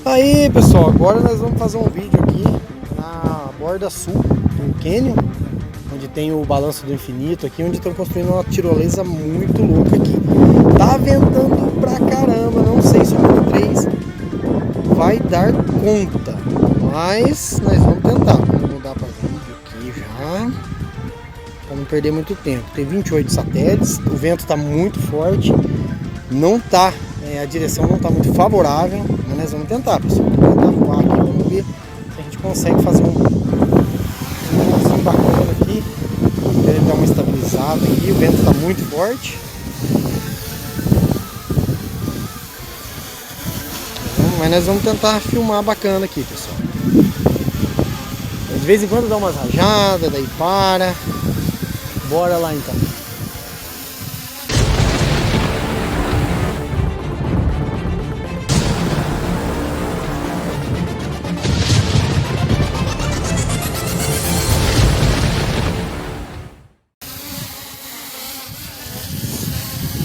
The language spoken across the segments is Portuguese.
Aí pessoal, agora nós vamos fazer um vídeo aqui na borda sul do cânion, onde tem o balanço do infinito aqui, onde estão construindo uma tirolesa muito louca aqui. Tá ventando pra caramba, não sei se o Moto 3 vai dar conta, mas nós vamos tentar. Vamos mudar para vídeo aqui já, para não perder muito tempo. Tem 28 satélites, o vento está muito forte, não tá, a direção não está muito favorável, mas nós vamos tentar, pessoal. Vamos tentar voar aqui, vamos ver se a gente consegue fazer um voozinho bacana aqui. Ele dar uma estabilizada aqui, o vento está muito forte. Mas nós vamos tentar filmar bacana aqui, pessoal. De vez em quando dá umas rajadas, daí para. Bora lá então.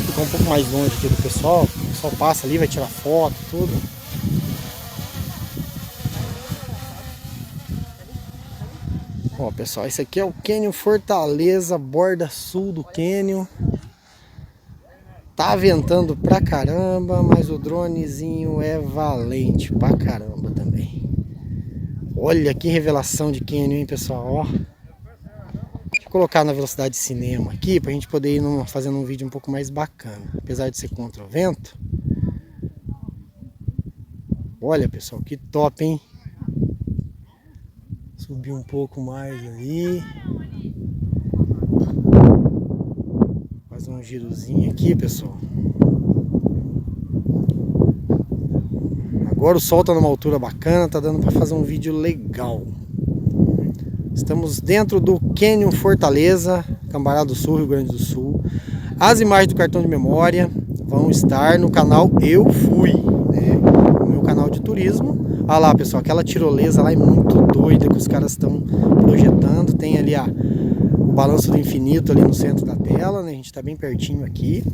Ficar um pouco mais longe aqui do pessoal. O pessoal passa ali, vai tirar foto, tudo. Ó, pessoal, esse aqui é o cânion Fortaleza, borda sul do cânion. Tá ventando pra caramba, mas o dronezinho é valente pra caramba também. Olha que revelação de cânion, hein, pessoal, ó. Deixa eu colocar na velocidade de cinema aqui pra gente poder ir fazendo um vídeo um pouco mais bacana. Apesar de ser contra o vento. Olha, pessoal, que top, hein. Subir um pouco mais aí. Fazer um girozinho aqui, pessoal. Agora o sol tá numa altura bacana, tá dando para fazer um vídeo legal. Estamos dentro do cânion Fortaleza, Cambará do Sul, Rio Grande do Sul. As imagens do cartão de memória vão estar no canal Eu Fui, né? O meu canal de turismo. Olha lá, pessoal, aquela tirolesa lá é muito doida que os caras estão projetando. Tem ali o balanço do infinito ali no centro da tela, né? A gente está bem pertinho aqui.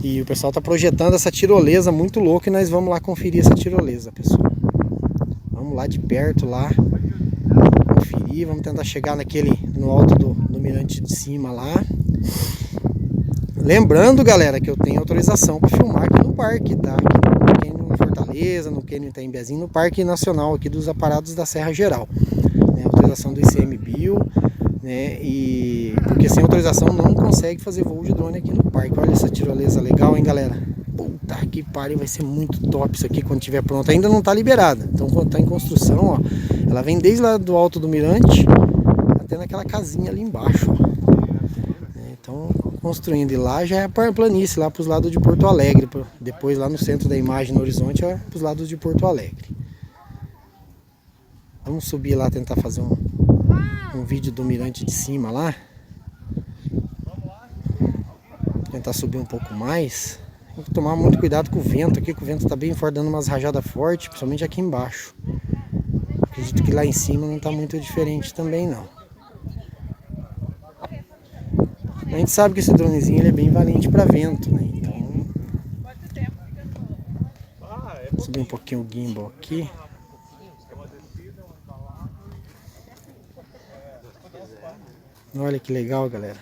E o pessoal está projetando essa tirolesa muito louca e nós vamos lá conferir essa tirolesa, pessoal. Vamos lá de perto lá, conferir, vamos tentar chegar no alto do mirante de cima lá. Lembrando, galera, que eu tenho autorização para filmar aqui no parque, tá? Aqui no Fortaleza, no cânion Itembezinho, no Parque Nacional aqui dos Aparados da Serra Geral, né? Autorização do ICMBio, né? E porque sem autorização não consegue fazer voo de drone aqui no parque. Olha essa tirolesa legal, hein, galera? Puta que pariu, vai ser muito top isso aqui quando estiver pronto. Ainda não está liberada, então quando está em construção, ó, ela vem desde lá do alto do mirante até naquela casinha ali embaixo, ó. Então construindo, e lá já é a planície, lá para os lados de Porto Alegre. Depois lá no centro da imagem, no horizonte, é para os lados de Porto Alegre. Vamos subir lá, tentar fazer um vídeo do mirante de cima lá. Tentar subir um pouco mais. Tem que tomar muito cuidado com o vento aqui, que o vento está bem forte, dando umas rajadas fortes, principalmente aqui embaixo. Acredito que lá em cima não está muito diferente também não. A gente sabe que esse dronezinho ele é bem valente para vento, né? Então, vou subir um pouquinho o gimbal aqui. Olha que legal, galera.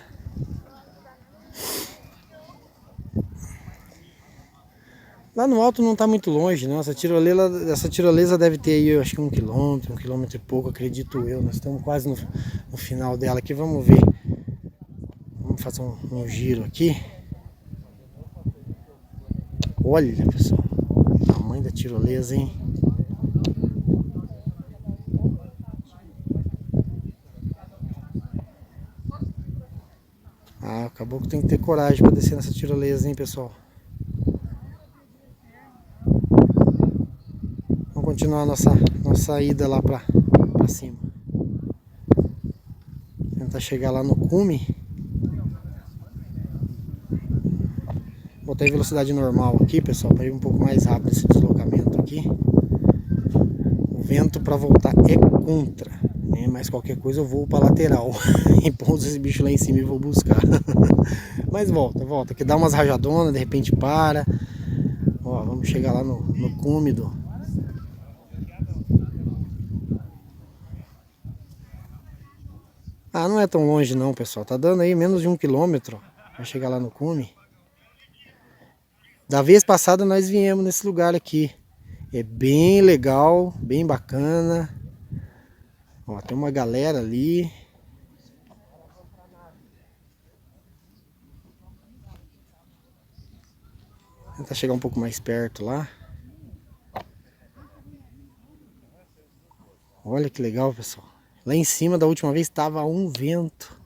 Lá no alto não está muito longe, não. Essa tirolesa deve ter aí, eu acho que 1 quilômetro e pouco, acredito eu. Nós estamos quase no final dela aqui, vamos ver. Vamos fazer um giro aqui. Olha, pessoal, o tamanho da tirolesa, hein? Ah, acabou que tem que ter coragem para descer nessa tirolesa, hein, pessoal? Vamos continuar a nossa ida lá para cima. Tentar chegar lá no cume. Botei velocidade normal aqui, pessoal, para ir um pouco mais rápido esse deslocamento aqui. O vento para voltar é contra, né? Mas qualquer coisa eu vou para lateral e pouso esse bicho lá em cima e vou buscar. Mas volta, que dá umas rajadonas, de repente para. Ó, vamos chegar lá no cume Ah, não é tão longe não, pessoal. Tá dando aí menos de 1 km. Vai chegar lá no cume. Da vez passada nós viemos nesse lugar aqui. É bem legal, bem bacana. Ó, tem uma galera ali. Vou tentar chegar um pouco mais perto lá. Olha que legal, pessoal. Lá em cima da última vez estava um vento.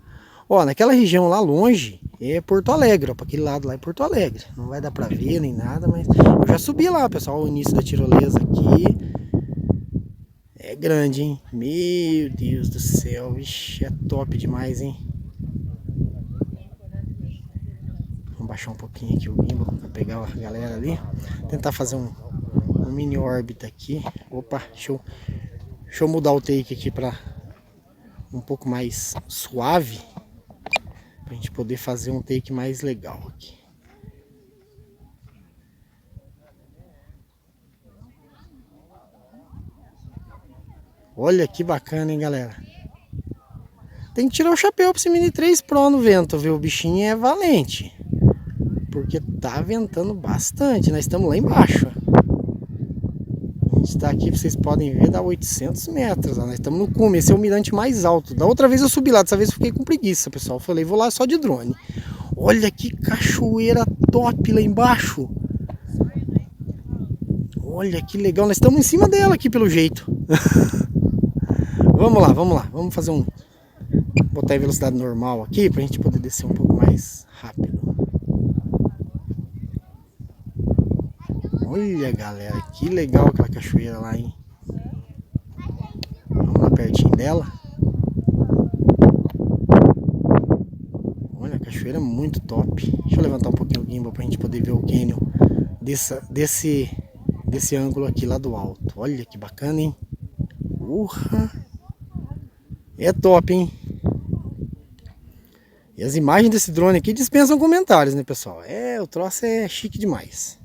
Ó, naquela região lá longe é Porto Alegre, ó, para aquele lado lá é Porto Alegre. Não vai dar para ver nem nada, mas eu já subi lá, pessoal, o início da tirolesa aqui. É grande, hein? Meu Deus do céu, ixi, é top demais, hein? Vamos baixar um pouquinho aqui o gimbal para pegar a galera ali. Tentar fazer um mini órbita aqui. Opa, deixa eu mudar o take aqui para um pouco mais suave, pra gente poder fazer um take mais legal aqui. Olha que bacana, hein, galera. Tem que tirar o chapéu pra esse Mini 3 Pro no vento, viu? O bichinho é valente. Porque tá ventando bastante. Nós estamos lá embaixo. A gente tá aqui, vocês podem ver, dá 800 metros. Ó. Nós estamos no cume, esse é o mirante mais alto. Da outra vez eu subi lá, dessa vez eu fiquei com preguiça, pessoal. Eu falei, vou lá só de drone. Olha que cachoeira top lá embaixo. Olha que legal, nós estamos em cima dela aqui pelo jeito. Vamos lá, vamos lá. Vamos fazer um... botar em velocidade normal aqui pra gente poder descer um pouco mais rápido. Olha, galera, que legal aquela cachoeira lá, hein? Vamos lá pertinho dela. Olha, a cachoeira é muito top. Deixa eu levantar um pouquinho o gimbal pra gente poder ver o cânion desse ângulo aqui lá do alto. Olha que bacana, hein? É top, hein? E as imagens desse drone aqui dispensam comentários, né, pessoal? O troço é chique demais.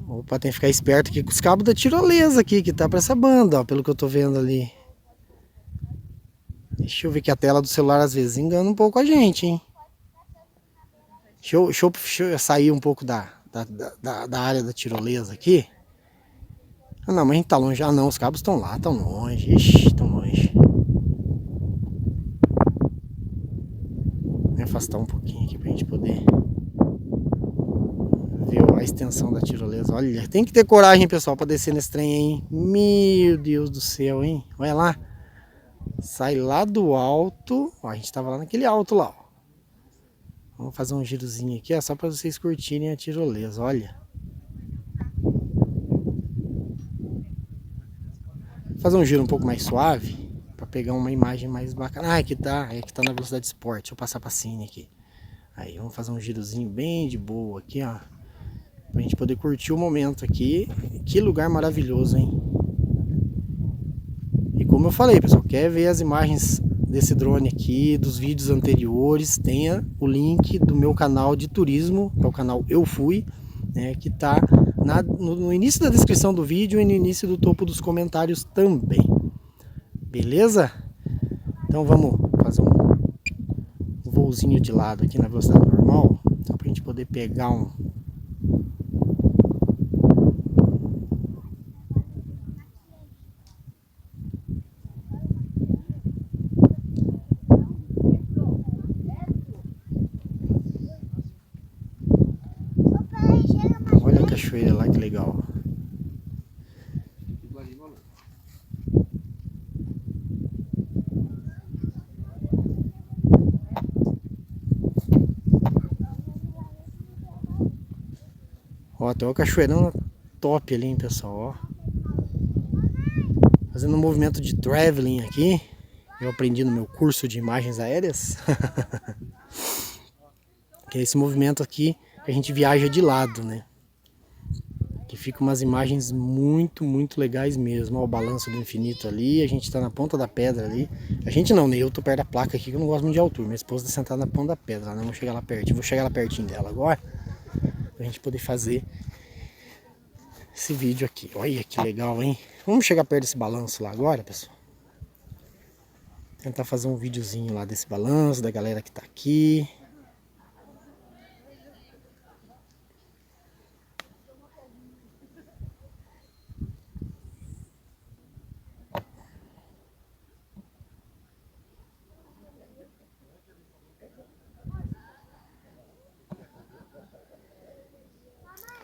Opa, tem que ficar esperto aqui com os cabos da tirolesa aqui, que tá pra essa banda, ó, pelo que eu tô vendo ali. Deixa eu ver que a tela do celular às vezes engana um pouco a gente, hein? Deixa eu sair um pouco da área da tirolesa aqui. Ah não, mas a gente tá longe. Ah não, os cabos estão lá, estão longe. Ixi, estão longe. Vou me afastar um pouquinho aqui pra gente poder ver a extensão da tirolesa. Olha, tem que ter coragem, pessoal, pra descer nesse trem, hein? Meu Deus do céu, hein? Olha lá. Sai lá do alto. Ó, a gente tava lá naquele alto lá, ó. Vamos fazer um girozinho aqui, ó, só pra vocês curtirem a tirolesa, olha. Fazer um giro um pouco mais suave, para pegar uma imagem mais bacana. Ah, aqui tá na velocidade Sport. Deixa eu passar pra cine aqui. Aí, vamos fazer um girozinho bem de boa aqui, ó. Pra gente poder curtir o momento aqui. Que lugar maravilhoso, hein? E como eu falei, pessoal, quer ver as imagens desse drone aqui, dos vídeos anteriores, tenha o link do meu canal de turismo, que é o canal Eu Fui, né, que tá no início da descrição do vídeo e no início do topo dos comentários também. Beleza? Então vamos fazer um voozinho de lado aqui na velocidade normal, só pra gente poder pegar um... Olha a cachoeira lá, que legal. Ó, tem uma cachoeirão top ali, hein, pessoal, ó. Fazendo um movimento de traveling aqui. Eu aprendi no meu curso de imagens aéreas. Que é esse movimento aqui que a gente viaja de lado, né? Que fica umas imagens muito, muito legais mesmo. Ó, o balanço do infinito ali. A gente tá na ponta da pedra ali. A gente não, né? Eu tô perto da placa aqui que eu não gosto muito de altura. Minha esposa tá sentada na ponta da pedra, né? Vamos chegar lá pertinho. Vou chegar lá pertinho dela agora. Pra gente poder fazer esse vídeo aqui. Olha que legal, hein? Vamos chegar perto desse balanço lá agora, pessoal. Tentar fazer um videozinho lá desse balanço, da galera que tá aqui.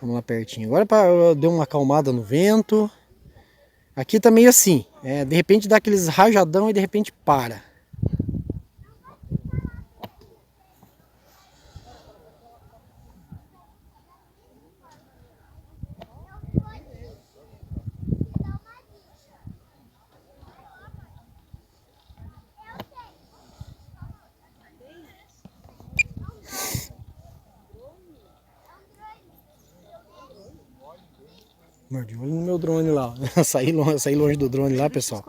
Vamos lá pertinho. Agora deu uma acalmada no vento. Aqui tá meio assim. De repente dá aqueles rajadão e de repente para. Mordi o olho no meu drone lá. Saí longe do drone lá, pessoal.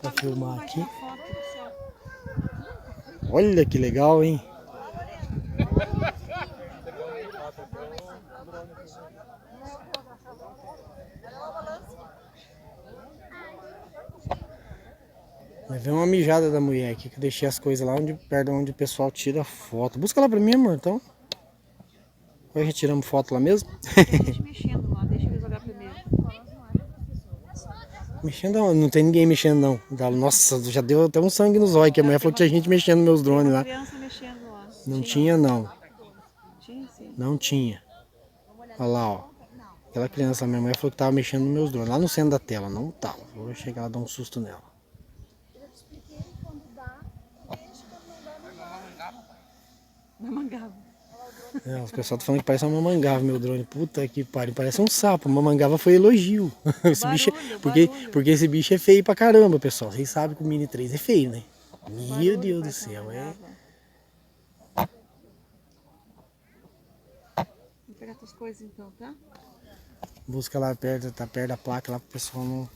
Pra filmar aqui. Olha que legal, hein? Levei uma mijada da mulher aqui, que eu deixei as coisas lá perto onde o pessoal tira foto. Busca lá pra mim, amor, então. Vai retiramos foto lá mesmo? Mexendo lá, deixa eu jogar primeiro. Mexendo não tem ninguém mexendo não. Nossa, já deu até um sangue nos olhos, que a mulher falou que tinha gente mexendo nos meus drones lá. Mexendo lá. Não tinha não. Tinha sim. Não tinha. Olha lá, ó. Aquela criança lá, minha mãe falou que tava mexendo nos meus drones. Lá no centro da tela, não tava. Vou chegar lá e dar um susto nela. Mamangava. Os pessoal tá falando que parece uma mamangava meu drone. Puta que pariu, parece um sapo. Mamangava foi elogio. Esse bicho porque esse bicho é feio pra caramba, pessoal. Vocês sabem que o Mini 3 é feio, né? Meu Deus do céu, Vou pegar tuas coisas então, tá? Busca lá perto, tá perto da placa lá pro pessoal não...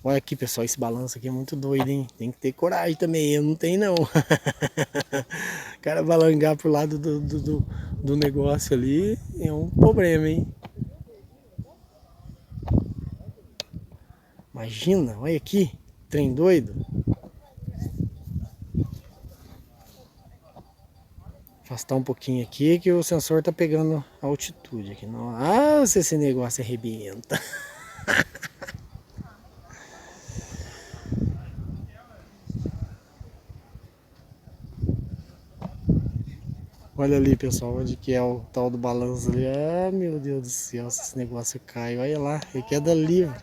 Olha aqui, pessoal, esse balanço aqui é muito doido, hein? Tem que ter coragem também, eu não tenho não. O cara balangar pro lado do negócio ali é um problema, hein? Imagina, olha aqui, trem doido. Afastar um pouquinho aqui que o sensor tá pegando a altitude aqui. Nossa, esse negócio arrebenta. Olha ali, pessoal, onde que é o tal do balanço ali. Ah, meu Deus do céu, se esse negócio cai. Olha lá, ele queda livre.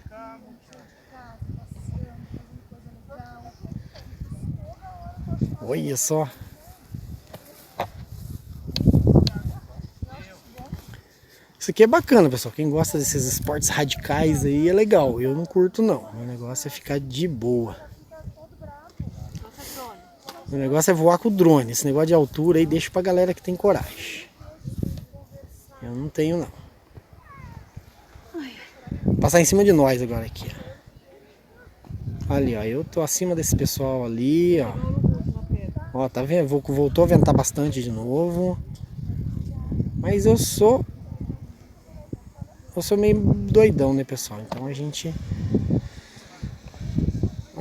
Olha só. Isso aqui é bacana, pessoal. Quem gosta desses esportes radicais aí é legal. Eu não curto, não. O negócio é ficar de boa. O negócio é voar com o drone. Esse negócio de altura aí deixa pra galera que tem coragem. Eu não tenho, não. Vou passar em cima de nós agora aqui, ó. Ali, ó. Eu tô acima desse pessoal ali, ó. Ó, tá vendo? Voltou a ventar bastante de novo. Mas eu sou meio doidão, né, pessoal? Então a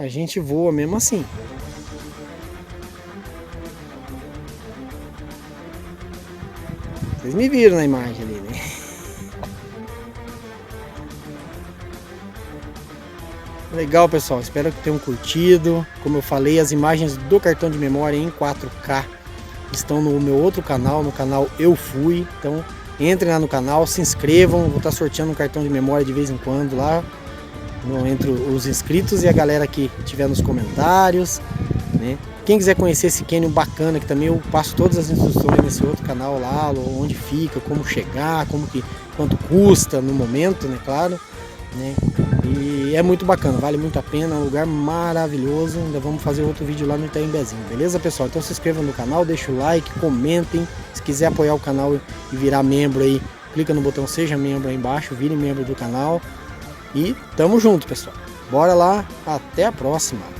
gente voa mesmo assim. Vocês me viram na imagem ali, né? Legal, pessoal. Espero que tenham curtido. Como eu falei, as imagens do cartão de memória em 4K estão no meu outro canal, no canal Eu Fui. Então, entrem lá no canal, se inscrevam. Vou estar sorteando um cartão de memória de vez em quando lá, entre os inscritos e a galera que estiver nos comentários, né? Quem quiser conhecer esse cânion bacana, que também eu passo todas as instruções nesse outro canal lá, onde fica, como chegar, quanto custa no momento, né, claro, né? E é muito bacana, vale muito a pena, é um lugar maravilhoso. Ainda vamos fazer outro vídeo lá no Itaimbezinho, beleza, pessoal? Então se inscrevam no canal, deixa o like, comentem. Se quiser apoiar o canal e virar membro aí, clica no botão Seja Membro aí embaixo, vire membro do canal. E tamo junto, pessoal. Bora lá, até a próxima.